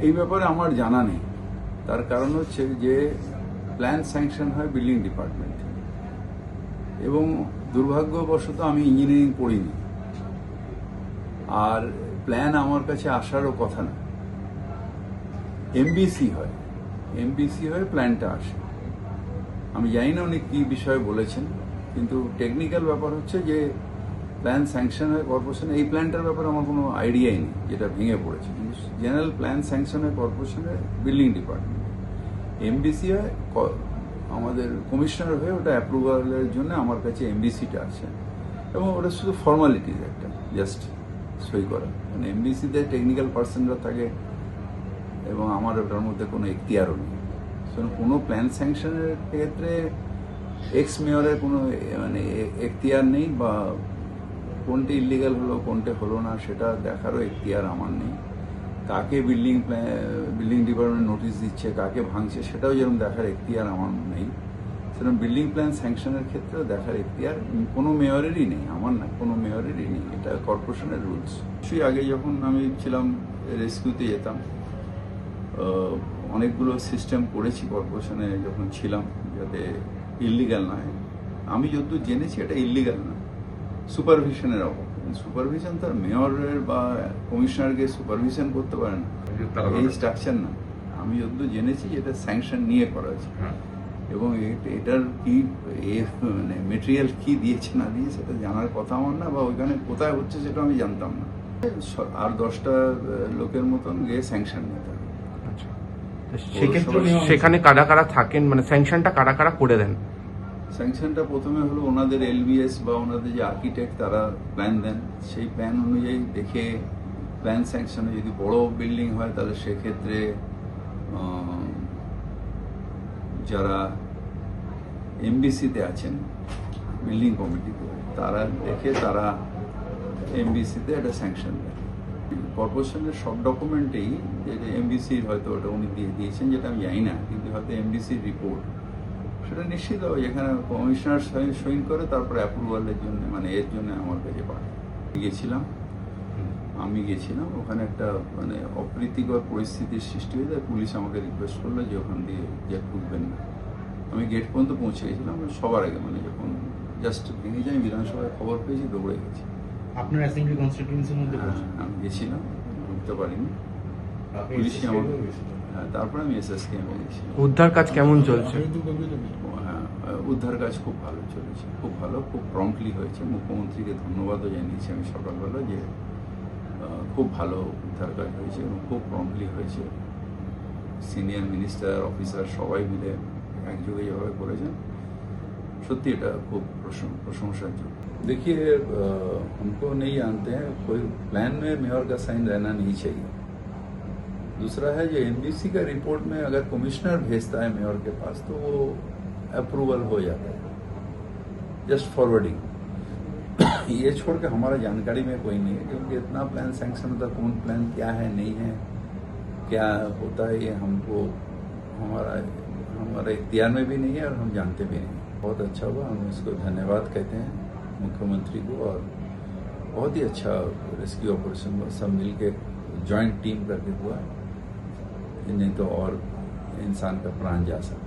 এই ব্যাপারে আমার জানা নেই। তার কারণ হচ্ছে যে প্ল্যান স্যাংশন হয় বিল্ডিং ডিপার্টমেন্ট, এবং দুর্ভাগ্যবশত আমি ইঞ্জিনিয়ারিং পড়িনি, আর প্ল্যান আমার কাছে আসারও কথা না। এমবিসি হয় প্ল্যানটা আসে। আমি জানি না উনি কি বিষয়ে বলেছেন, কিন্তু টেকনিক্যাল ব্যাপার হচ্ছে যে প্ল্যান স্যাংশন হয় কর্পোরেশনে। এই প্ল্যানটার ব্যাপারে আমার কোনো আইডিয়াই নেই, যেটা ভেঙে পড়েছে। কিন্তু জেনারেল প্ল্যান স্যাংশন হয় কর্পোরেশনের বিল্ডিং ডিপার্টমেন্ট। এমবিসি হয় আমাদের কমিশনার হয়ে, ওটা অ্যাপ্রুভালের জন্য আমার কাছে এমবিসিটা আছে, এবং ওটা শুধু ফর্মালিটিজ একটা, জাস্ট সই করা। মানে এমবিসিতে টেকনিক্যাল পার্সনরা থাকে, এবং আমার ওটার মধ্যে কোনো এখতিয়ারও নেই। কোনো প্ল্যান স্যাংশনের ক্ষেত্রে এক্স মেয়রের কোনো মানে এখতিয়ার নেই, বা কোনটা ইলিগাল হলো কোনটা হলো না সেটা দেখারও এখতিয়ার আমার নেই। কাকে বিল্ডিং ডিপার্টমেন্ট নোটিশ দিচ্ছে, কাকে ভাঙছে, সেটাও যেরকম দেখার এখতিয়ার আমার নেই, সেরকম বিল্ডিং প্ল্যান স্যাংশনের ক্ষেত্রেও দেখার এখতিয়ার কোনো মেয়রেরই নেই, আমার না, কোনো মেয়রেরই নেই। এটা কর্পোরেশনের রুলস। কিছুই আগে যখন আমি ছিলাম, রেস্কিউতে যেতাম, অনেকগুলো সিস্টেম করেছি কর্পোরেশনে যখন ছিলাম, যাতে ইল্লিগাল নয়। আমি যতদূর জেনেছি এটা ইল্লিগাল না, সুপারভিশনের অভাব। সুপারভিশন তার মেয়রের বা কমিশনারকে সুপারভিশন করতে পারে না, এই স্ট্রাকচার না। আমি যতদূর জেনেছি এটা স্যাংশন নিয়ে করা হয়েছে, এবং এটার কি মানে মেটেরিয়াল কি দিয়েছে না দিয়েছে সেটা জানার কথা আমার না, বা ওইখানে কোথায় হচ্ছে সেটা আমি জানতাম না। আর 10টা লোকের মতন গিয়ে স্যাংশন নিতে হবে। সেখানে কারা কারা থাকেন, মানে স্যাংশনটা কারা কারা করে দেন? স্যাংশনটা প্রথমে হলো ওনাদের এলবিএস বা ওনাদের যে আর্কিটেক্ট, তারা প্ল্যান দেন। সেই প্ল্যান অনুযায়ী দেখে প্ল্যান স্যাংশনে, যদি বড় বিল্ডিং হয় তাহলে সেক্ষেত্রে যারা এমবিসিতে আছেন, বিল্ডিং কমিটিতে, তারা দেখে তারা এমবিসিতে একটা স্যাংশন দেন। কর্পোরেশনের সব ডকুমেন্টেই যেটা এমবিসির, হয়তো ওটা উনি দিয়ে দিয়েছেন যেটা আমি জানি না, কিন্তু হয়তো এমবিসির রিপোর্ট সেটা নিশ্চিত হবে, যেখানে কমিশনার সইন করে তারপরে অ্যাপ্রুভালের জন্য, মানে এর জন্য আমার কাছে পাঠায়। আমি গেছিলাম ওখানে, একটা মানে অপ্রীতিকর পরিস্থিতির সৃষ্টি হয়ে যায়। পুলিশ আমাকে রিকোয়েস্ট করলো যে ওখান দিয়ে যে খুলবেন না। আমি গেট পর্যন্ত পৌঁছে গেছিলাম সবার আগে, মানে যখন জাস্ট ভেঙে যাই, বিধানসভায় খবর পেয়েছি, দৌড়ে গেছি। আপনার অ্যাসেম্বলি কনস্টিটিউয়েন্সির মধ্যে আমি গেছিলাম, ঢুকতে পারিনি, পুলিশই আমাকে। হ্যাঁ, তারপরে আমি এসএসকেএমে গেছি। উদ্ধার কাজ কেমন চলছে? হ্যাঁ, উদ্ধার কাজ খুব ভালো চলেছে, খুব ভালো, খুব প্রম্পটলি হয়েছে। মুখ্যমন্ত্রীকে ধন্যবাদও জানিয়েছি আমি সকালবেলা, যে খুব ভালো উদ্ধার কাজ হয়েছে এবং খুব প্রম্পটলি হয়েছে। সিনিয়র মিনিস্টার, অফিসার সবাই মিলে একযোগে যেভাবে করেছেন, সত্যি এটা খুব प्रशंसा যোগ্য। देखिए, हमको नहीं जानते हैं, कोई प्लान में मेयर का साइन रहना नहीं चाहिए। दूसरा है, जो एमबीसी का रिपोर्ट में अगर कमिश्नर भेजता है मेयर के पास, तो वो अप्रूवल हो जाता है, जस्ट फॉरवर्डिंग। ये छोड़ के हमारा जानकारी में कोई नहीं है, क्योंकि इतना प्लान सैंक्शन होता, कौन प्लान क्या है नहीं है, क्या होता है, ये हमको हमारा इख्तियार में भी नहीं है, और हम जानते भी नहीं। बहुत अच्छा हुआ, हम इसको धन्यवाद कहते हैं मुख्यमंत्री को, और बहुत ही अच्छा रेस्क्यू ऑपरेशन सब मिलके जॉइंट टीम करके हुआ, नहीं तो और इंसान का प्राण जा सकता।